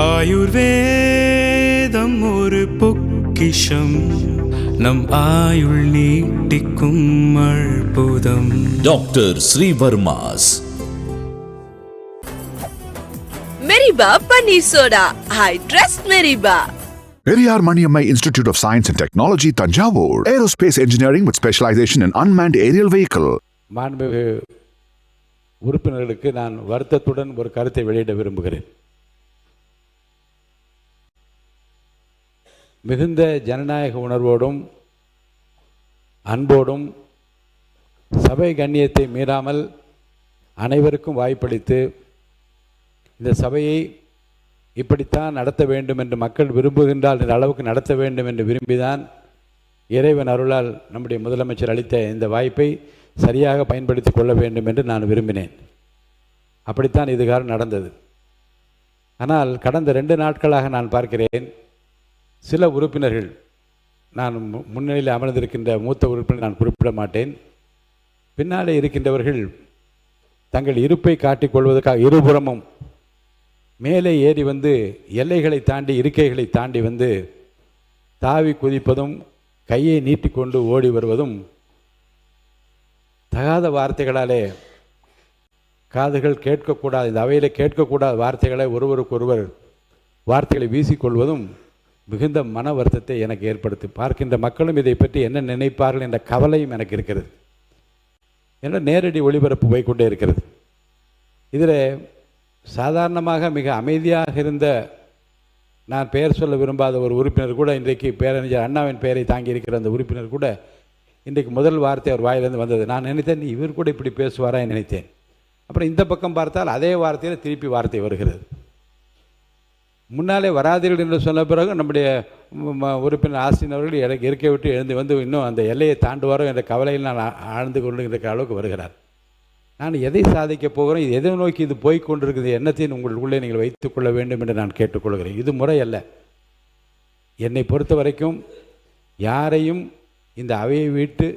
ஆயுர்வேதம் ஒரு பொக்கிஷம், நம் ஆயுள் நீட்டிக்கும் அற்புதம். டாக்டர் ஸ்ரீவர்மாஸ். மெரிபா பன்னீர் சோடா. I trust மெரிபா. Periyar Maniammai Institute of Science and Technology, Tanjavur. Aerospace Engineering with specialization in unmanned aerial vehicle. மாண்புமிகு உறுப்பினர்களுக்கு நான் வருத்தத்துடன் ஒரு கருத்தை வெளியிட விரும்புகிறேன். மிகுந்த ஜனநாயக உணர்வோடும் அன்போடும் சபை கண்ணியத்தை மீறாமல் அனைவருக்கும் வாய்ப்பளித்து இந்த சபையை இப்படித்தான் நடத்த வேண்டும் என்று மக்கள் விரும்புகின்றால் என்ற அளவுக்கு நடத்த வேண்டும் என்று விரும்பிதான் இறைவன் அருளால் நம்முடைய முதலமைச்சர் அளித்த இந்த வாய்ப்பை சரியாக பயன்படுத்தி கொள்ள வேண்டும் என்று நான் விரும்பினேன். அப்படித்தான் இதுகாரம் நடந்தது. ஆனால் கடந்த 2 நாட்களாக நான் பார்க்கிறேன், சில உறுப்பினர்கள், நான் முன்னிலையில் அமர்ந்திருக்கின்ற மூத்த உறுப்பினர் நான் குறிப்பிட மாட்டேன், பின்னாலே இருக்கின்றவர்கள் தங்கள் இருப்பை காட்டிக்கொள்வதற்காக இருபுறமும் மேலே ஏறி வந்து எல்லைகளை தாண்டி இருக்கைகளை தாண்டி வந்து தாவி குதிப்பதும் கையை நீட்டிக்கொண்டு ஓடி வருவதும் தகாத வார்த்தைகளாலே காதுகள் கேட்கக்கூடாது, இந்த அவையில் கேட்கக்கூடாத வார்த்தைகளை ஒருவருக்கொருவர் வார்த்தைகளை வீசிக்கொள்வதும் மிகுந்த மன வருத்தத்தை எனக்கு ஏற்படுத்தி பார்க்கின்ற மக்களும் இதை பற்றி என்ன நினைப்பார்கள் என்ற கவலையும் எனக்கு இருக்கிறது. என்ற நேரடி ஒளிபரப்பு போய்கொண்டே இருக்கிறது. இதில் சாதாரணமாக மிக அமைதியாக இருந்த, நான் பெயர் சொல்ல விரும்பாத ஒரு உறுப்பினர் கூட, இன்றைக்கு பேரறிஞர் அண்ணாவின் பெயரை தாங்கி இருக்கிற அந்த உறுப்பினர் கூட இன்றைக்கு முதல் வார்த்தை அவர் வாயிலிருந்து வந்தது. நான் நினைத்தேன் இவர் கூட இப்படி பேசுவாரா நினைத்தேன். அப்புறம் இந்த பக்கம் பார்த்தால் அதே வார்த்தையில் திருப்பி வார்த்தை வருகிறது. முன்னாலே வராதீர்கள் என்று சொன்ன பிறகு நம்முடைய உறுப்பினர் ஆஸ்டின் அவர்கள் இருக்கை விட்டு எழுந்து வந்து இன்னும் அந்த எல்லையை தாண்டுவாரோ என்ற கவலையில் நான் ஆழ்ந்து கொண்டு இருக்கிற அளவுக்கு வருகிறார். நான் எதை சாதிக்கப் போகிறோம், இது எதை நோக்கி இது போய்கொண்டிருக்குது, எண்ணத்தையும் உங்களுக்குள்ளே நீங்கள் வைத்துக்கொள்ள வேண்டும் என்று நான் கேட்டுக்கொள்கிறேன். இது முறையல்ல. என்னை பொறுத்த வரைக்கும் யாரையும் இந்த அவையை விட்டு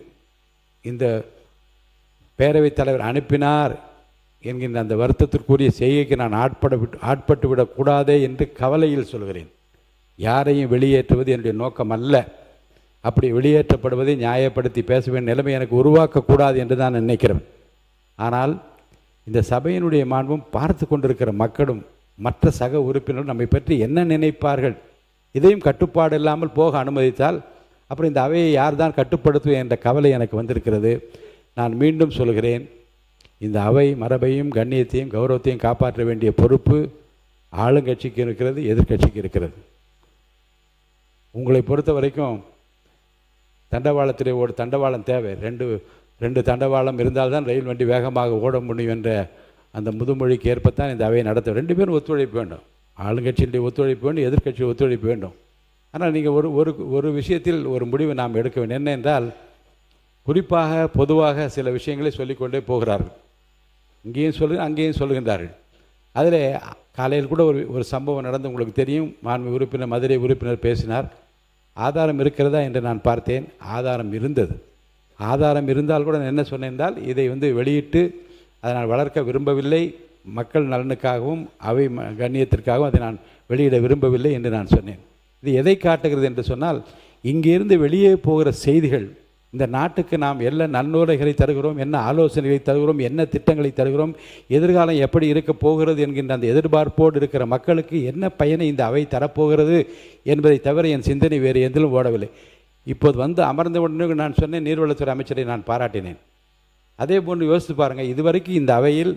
இந்த பேரவைத் தலைவர் அனுப்பினார் என்கின்ற அந்த வருத்தத்திற்குரிய செய்கைக்கு நான் ஆட்பட்டு விடக்கூடாதே என்று கவலையில் சொல்கிறேன். யாரையும் வெளியேற்றுவது என்னுடைய நோக்கம் அல்ல. அப்படி வெளியேற்றப்படுவதை நியாயப்படுத்தி பேச வேண்டிய நிலைமை எனக்கு உருவாக்கக்கூடாது என்று தான் நினைக்கிறேன். ஆனால் இந்த சபையினுடைய மாண்பும் பார்த்து கொண்டிருக்கிற மக்களும் மற்ற சக உறுப்பினர்கள் நம்மை பற்றி என்ன நினைப்பார்கள், இதையும் கட்டுப்பாடு இல்லாமல் போக அனுமதித்தால் அப்புறம் இந்த அவையை யார் தான் கட்டுப்படுத்துவது என்ற கவலை எனக்கு வந்திருக்கிறது. நான் மீண்டும் சொல்கிறேன், இந்த அவை மரபையும் கண்ணியத்தையும் கௌரவத்தையும் காப்பாற்ற வேண்டிய பொறுப்பு ஆளுங்கட்சிக்கு இருக்கிறது, எதிர்கட்சிக்கு இருக்கிறது. உங்களை பொறுத்த வரைக்கும் தண்டவாளத்திலே ஒரு தண்டவாளம் தேவை, ரெண்டு தண்டவாளம் இருந்தால்தான் ரயில் வண்டி வேகமாக ஓட முடியும் என்ற அந்த முதுமொழிக்கு ஏற்பத்தான் இந்த அவையை நடத்த 2 பேரும் ஒத்துழைப்பு வேண்டும். ஆளுங்கட்சியினுடைய ஒத்துழைப்பு வேண்டும், எதிர்கட்சி ஒத்துழைப்பு வேண்டும். ஆனால் நீங்கள் ஒரு விஷயத்தில் ஒரு முடிவை நாம் எடுக்க வேண்டும். என்ன என்றால், குறிப்பாக பொதுவாக சில விஷயங்களை சொல்லிக்கொண்டே போகிறார்கள். இங்கேயும் அங்கேயும் சொல்லுகின்றார்கள். அதில் காலையில் கூட ஒரு சம்பவம் நடந்து உங்களுக்கு தெரியும். மாண்பு உறுப்பினர், மதுரை உறுப்பினர் பேசினார். ஆதாரம் இருக்கிறதா என்று நான் பார்த்தேன். ஆதாரம் இருந்தது. ஆதாரம் இருந்தால் கூட என்ன சொன்னேன்றால், இதை வெளியிட்டு அதை நான் வளர்க்க விரும்பவில்லை, மக்கள் நலனுக்காகவும் அவை கண்ணியத்திற்காகவும் அதை நான் வெளியிட விரும்பவில்லை என்று நான் சொன்னேன். இது எதை காட்டுகிறது என்று சொன்னால், இங்கிருந்து வெளியே போகிற செய்திகள் இந்த நாட்டுக்கு நாம் என்ன நன்னூலைகளை தருகிறோம், என்ன ஆலோசனைகளை தருகிறோம், என்ன திட்டங்களை தருகிறோம், எதிர்காலம் எப்படி இருக்க போகிறது என்கின்ற அந்த எதிர்பார்ப்போடு இருக்கிற மக்களுக்கு என்ன பயனை இந்த அவை தரப்போகிறது என்பதை தவிர என் சிந்தனை வேறு எதிலும் ஓடவில்லை. இப்போது அமர்ந்த உடனே நான் சொன்னேன், நீர்வளத்துறை அமைச்சரை நான் பாராட்டினேன். அதே போன்று யோசித்து பாருங்கள், இதுவரைக்கும் இந்த அவையில்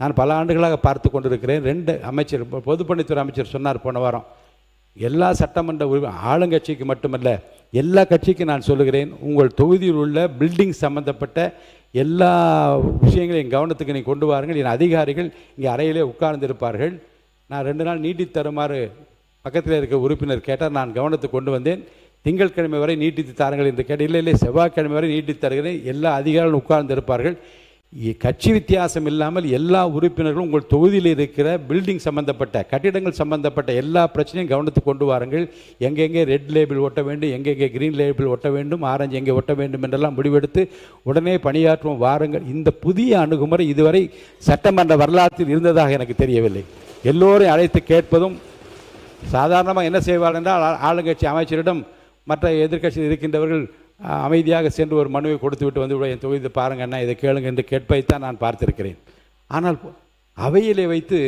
நான் பல ஆண்டுகளாக பார்த்து கொண்டிருக்கிறேன். 2 அமைச்சர், பொதுப்பணித்துறை அமைச்சர் சொன்னார் போன வாரம், எல்லா சட்டமன்ற ஆளுங்கட்சிக்கு மட்டுமல்ல எல்லா கட்சிக்கும் நான் சொல்லுகிறேன், உங்கள் தொகுதியில் உள்ள பில்டிங் சம்பந்தப்பட்ட எல்லா விஷயங்களையும் கவனத்துக்கு நீங்கள் கொண்டு வாருங்கள். என் அதிகாரிகள் இங்கே அறையிலே உட்கார்ந்திருப்பார்கள். நான் 2 நாள் நீட்டி தருமாறு பக்கத்தில் இருக்க உறுப்பினர் கேட்டார். நான் கவனத்துக்கு கொண்டு வந்தேன். திங்கட்கிழமை வரை நீட்டித்து தாருங்கள் என்று கேட்டு, இல்லை செவ்வாய்க்கிழமை வரை நீட்டித்து தருகிறேன். எல்லா அதிகாரிகளும் உட்கார்ந்திருப்பார்கள். கட்சி வித்தியாசம் இல்லாமல் எல்லா உறுப்பினர்களும் உங்கள் தொகுதியில் இருக்கிற பில்டிங் சம்பந்தப்பட்ட கட்டிடங்கள் சம்பந்தப்பட்ட எல்லா பிரச்சனையும் கவனத்துக்கு கொண்டு வாருங்கள். எங்கெங்கே ரெட் லேபிள் ஒட்ட வேண்டும், எங்கெங்கே கிரீன் லேபிள் ஒட்ட வேண்டும், ஆரஞ்சு எங்கே ஒட்ட வேண்டும் என்றெல்லாம் முடிவெடுத்து உடனே பணியாற்றுவோம் வாருங்கள். இந்த புதிய அணுகுமுறை இதுவரை சட்டமன்ற வரலாற்றில் இருந்ததாக எனக்கு தெரியவில்லை. எல்லோரையும் அழைத்து கேட்பதும் சாதாரணமாக என்ன செய்வார்கள் என்றால் ஆளுங்கட்சி அமைச்சரிடம் மற்ற எதிர்க்கட்சியில் இருக்கின்றவர்கள் அமைதியாக சென்று ஒரு மனுவை கொடுத்து விட்டு வந்து என் தொகுதி பாருங்கன்னா இதை கேளுங்க என்று கேட்பதைத்தான் நான் பார்த்திருக்கிறேன். ஆனால் அவையிலே வைத்து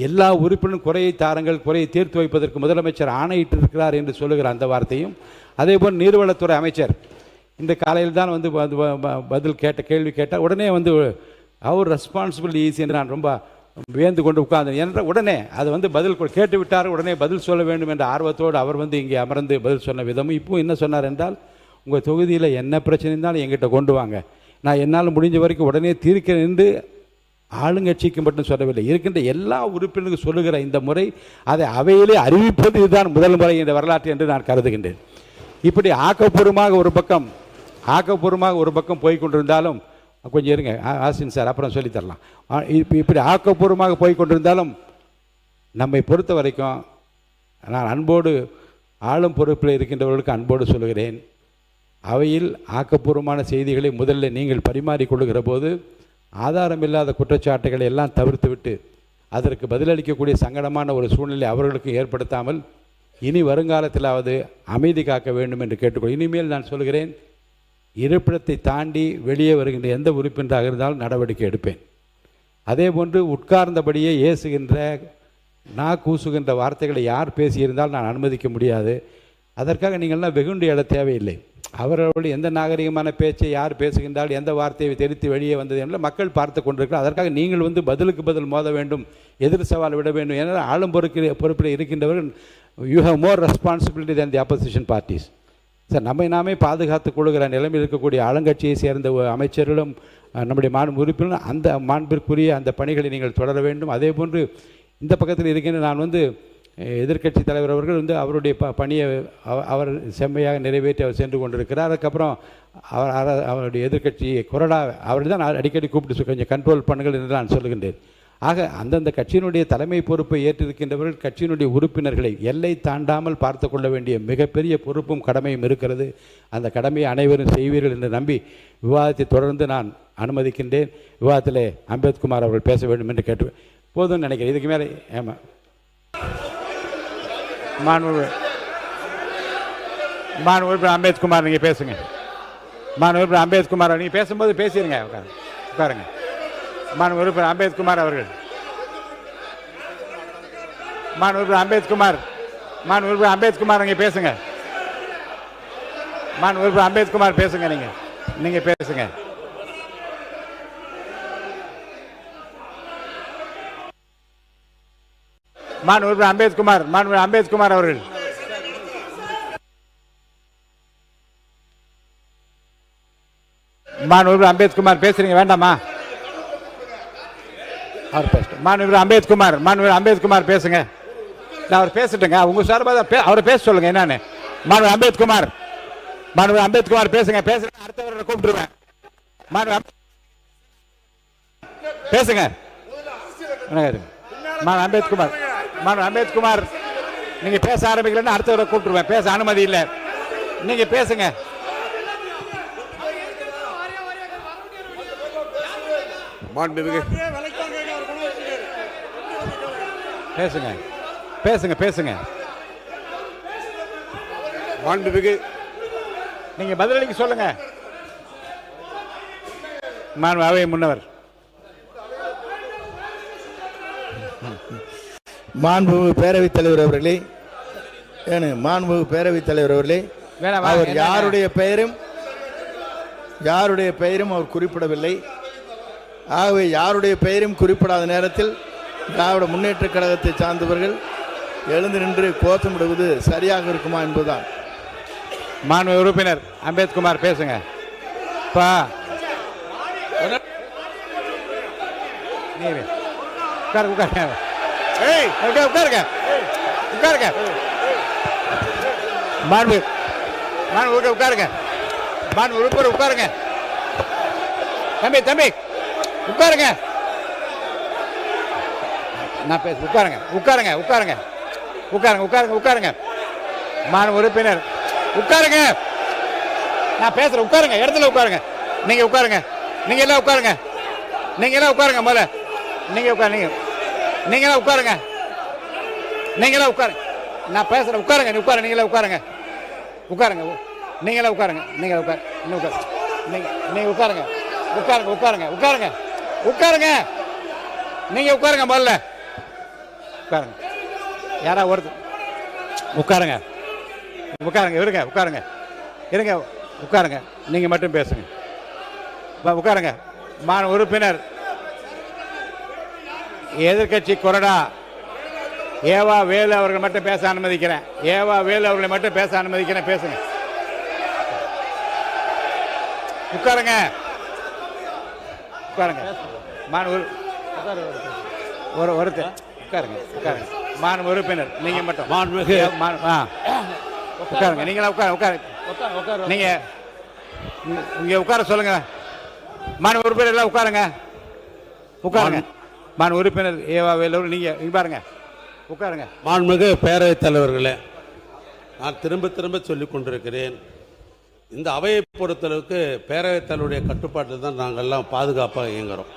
எல்லா உறுப்பினரும் குறையை தாருங்கள், குறையை தீர்த்து வைப்பதற்கு முதலமைச்சர் ஆணையிட்டிருக்கிறார் என்று சொல்லுகிற அந்த வார்த்தையும், அதேபோல் நீர்வளத்துறை அமைச்சர் இந்த காலையில் தான் வந்து பதில் கேள்வி கேட்டால் உடனே வந்து அவர் ரெஸ்பான்சிபிள் ஈஸி என்று நான் ரொம்ப வியந்து கொண்டு உட்கார்ந்தேன். என்ற உடனே அது வந்து பதில் கேட்டு விட்டார், உடனே பதில் சொல்ல வேண்டும் என்ற ஆர்வத்தோடு அவர் வந்து இங்கே அமர்ந்து பதில் சொன்ன விதமும் இப்போ என்ன சொன்னார் என்றால், உங்கள் தொகுதியில் என்ன பிரச்சனை இருந்தாலும் எங்கிட்ட கொண்டு வாங்க, நான் என்னால் முடிஞ்ச வரைக்கும் உடனே தீர்க்கிறேன் என்று ஆளுங்கட்சிக்கு மட்டும் சொல்லவில்லை, இருக்கின்ற எல்லா உறுப்பினருக்கும் சொல்லுகிற இந்த முறை அதை அவையிலே அறிவிப்பது இதுதான் முதல் முறை இந்த வரலாற்று என்று நான் கருதுகின்றேன். இப்படி ஆக்கப்பூர்வமாக ஒரு பக்கம் போய்கொண்டிருந்தாலும், கொஞ்சம் இருங்க ஆசின் சார் அப்புறம் சொல்லித்தரலாம். இப்படி ஆக்கப்பூர்வமாக போய்கொண்டிருந்தாலும் நம்மை பொறுத்த வரைக்கும் நான் அன்போடு ஆளும் பொறுப்பில் இருக்கின்றவர்களுக்கு அன்போடு சொல்லுகிறேன், அவையில் ஆக்கப்பூர்வமான செய்திகளை முதலில் நீங்கள் பரிமாறிக்கொள்ளுகிற போது ஆதாரமில்லாத குற்றச்சாட்டுகளை எல்லாம் தவிர்த்துவிட்டு அதற்கு பதிலளிக்கக்கூடிய சங்கடமான ஒரு சூழ்நிலை அவர்களுக்கு ஏற்படுத்தாமல் இனி வருங்காலத்திலாவது அமைதி காக்க வேண்டும் என்று கேட்டுக்கொள். இனிமேல் நான் சொல்கிறேன், இருப்பிடத்தை தாண்டி வெளியே வருகின்ற எந்த உறுப்பினராக இருந்தாலும் நடவடிக்கை எடுப்பேன். அதே போன்று உட்கார்ந்தபடியே ஏசுகின்ற கூசுகின்ற வார்த்தைகளை யார் பேசியிருந்தால் நான் அனுமதிக்க முடியாது. அதற்காக நீங்கள்லாம் வெகுண்டு எழ தேவையில்லை. அவர்களுடைய எந்த நாகரிகமான பேச்சை யார் பேசுகின்றால் எந்த வார்த்தையை தெரித்து வெளியே வந்தது என்று மக்கள் பார்த்து கொண்டிருக்கிறார். அதற்காக நீங்கள் வந்து பதிலுக்கு பதில் மோத வேண்டும், எதிர் சவால் விட வேண்டும். ஏன்னா ஆளும் பொறுப்பில் இருக்கின்றவர்கள் you have more responsibility than the opposition parties. Sir, நாமே பாதுகாத்துக் கொள்கிற நிலைமையில் இருக்கக்கூடிய ஆளுங்கட்சியை சேர்ந்த அமைச்சர்களும் நம்முடைய உறுப்பினரும் அந்த மாண்பிற்குரிய அந்த பணிகளை நீங்கள் தொடர வேண்டும். அதே போன்று இந்த பக்கத்தில் இருக்கின்ற நான் வந்து எதிர்க்கட்சி தலைவர் அவர்கள் வந்து அவருடைய பணியை அவர் செம்மையாக நிறைவேற்றி அவர் சென்று கொண்டிருக்கிறார். அதுக்கப்புறம் அவருடைய எதிர்க்கட்சி கொறடா அவர் தான் அடிக்கடி கூப்பிட்டு கொஞ்சம் கண்ட்ரோல் பண்ணுங்கள் என்று நான் சொல்லுகின்றேன். ஆக அந்தந்த கட்சியினுடைய தலைமை பொறுப்பை ஏற்றிருக்கின்றவர்கள் கட்சியினுடைய உறுப்பினர்களை எல்லை தாண்டாமல் பார்த்து கொள்ள வேண்டிய மிகப்பெரிய பொறுப்பும் கடமையும் இருக்கிறது. அந்த கடமையை அனைவரும் செய்வீர்கள் என்று நம்பி விவாதத்தை தொடர்ந்து நான் அனுமதிக்கின்றேன். விவாதத்தில் அம்பேத்குமார் அவர்கள் பேச வேண்டும் என்று கேட்டு போதும்னு நினைக்கிறேன். இதுக்கு மேலே ஆமாம் மாண்புமிகு அம்பேத்குமார் நீங்கள் பேசுங்க. மாண்புமிகு அம்பேத்குமார் நீங்கள் பேசும்போது பேசிடுங்க. உட்காருங்க. மாண்புமிகு அம்பேத்குமார் அவர்கள். மாண்புமிகு அம்பேத்குமார் நீங்கள் பேசுங்க. மாண்புமிகு அம்பேத்குமார் பேசுங்க. நீங்கள் பேசுங்க. மாண்புமிகு அம்பேத்குமார் அவர்கள். மாண்புமிகு அம்பேத்குமார் பேசுறீங்க வேண்டாமா? அவர் பேசட்டும். மாண்புமிகு அம்பேத்குமார் பேசுங்க. அவர் பேசட்டுங்க. உங்க சார்பாக அவரை பேச சொல்லுங்க. என்னன்னு மாண்புமிகு அம்பேத்குமார் பேசுங்க. அடுத்தவரை கூப்பிட்டுருவேன். பேசுங்க. அம்பேத்குமார் நீங்க பேச ஆரம்பிக்கலன்னு அடுத்தவரை கூப்பிட்டுருவேன். பேச அனுமதி இல்லை. நீங்க பேசுங்க. பேசுங்க. மாண்புமிகு நீங்க பதிலளிக்க சொல்லுங்க. அவை முன்னவர். மாண்புமிகு பேரவைத் தலைவர் அவர்களே, மாண்புமிகு பேரவைத் தலைவர் அவர்களே, அவர் யாருடைய பெயரும் அவர் குறிப்பிடவில்லை. ஆகவே யாருடைய பெயரும் குறிப்பிடாத நேரத்தில் திராவிட முன்னேற்ற கழகத்தை சார்ந்தவர்கள் எழுந்து நின்று கோஷமிடுவது சரியாக இருக்குமா என்பதுதான். மாண்புமிகு உறுப்பினர் அம்பேத்குமார் பேசுங்க. உட்காருங்க. உட்காருங்க. தம்பி உட்காருங்க. நான் பேச உட்காருங்க. மாண்புமிகு உறுப்பினர் உட்காருங்க. நான் பேசுறேன். உட்காருங்க. இடத்துல உட்காருங்க. நீங்க உட்காருங்க. நீங்க எல்லாம் உட்காருங்க. முதல்ல நீங்க உட்காருங்க. நீங்க எல்லாம் உட்காருங்க. நான் பேசுகிறேன். உட்காருங்க, நீ உட்காருங்க, நீங்களே உட்காருங்க, உட்காருங்க, நீங்களே உட்காருங்க, நீங்களே உட்காரு, இன்னும் உட்காரு, நீங்கள் உட்காருங்க, உட்காருங்க, உட்காருங்க, உட்காருங்க, உட்காருங்க, நீங்கள் உட்காருங்க, முதல்ல உட்காருங்க. யாரா ஒருத்தர் உட்காருங்க, உட்காருங்க, இருங்க, உட்காருங்க, இருங்க, உட்காருங்க, நீங்கள் மட்டும் பேசுங்க. உட்காருங்க. உறுப்பினர் எதிர்கட்சி கொறடா ஏவா வேலு அவர்கள் மட்டும் பேச அனுமதிக்கிறேன். ஏவா வேலு அவர்களை மட்டும் பேச அனுமதிக்கிறேன். பேசுங்க. உட்காருங்க, உட்காருங்க. ஒருத்தர் உட்காருங்க, உட்காருங்க. உறுப்பினர் நீங்க மட்டும் உட்காருங்க. நீங்களா உட்காருங்க. நீங்க இங்க உட்கார சொல்லுங்க. உறுப்பினர் எல்லாம் உட்காருங்க, உட்காருங்க. உறுப்பினர் ஏவா வேலூர் நீங்க இங்க பாருங்க, உட்காருங்க. மாண்புமிகு பேரவைத் தலைவர்களே, நான் திரும்ப திரும்ப சொல்லிக் கொண்டிருக்கிறேன், இந்த அவையை பொறுத்தளவுக்கு பேரவைத் தலைவருடைய கட்டுப்பாட்டில் தான் நாங்கள் எல்லாம் பாதுகாப்பாக இயங்குகிறோம்.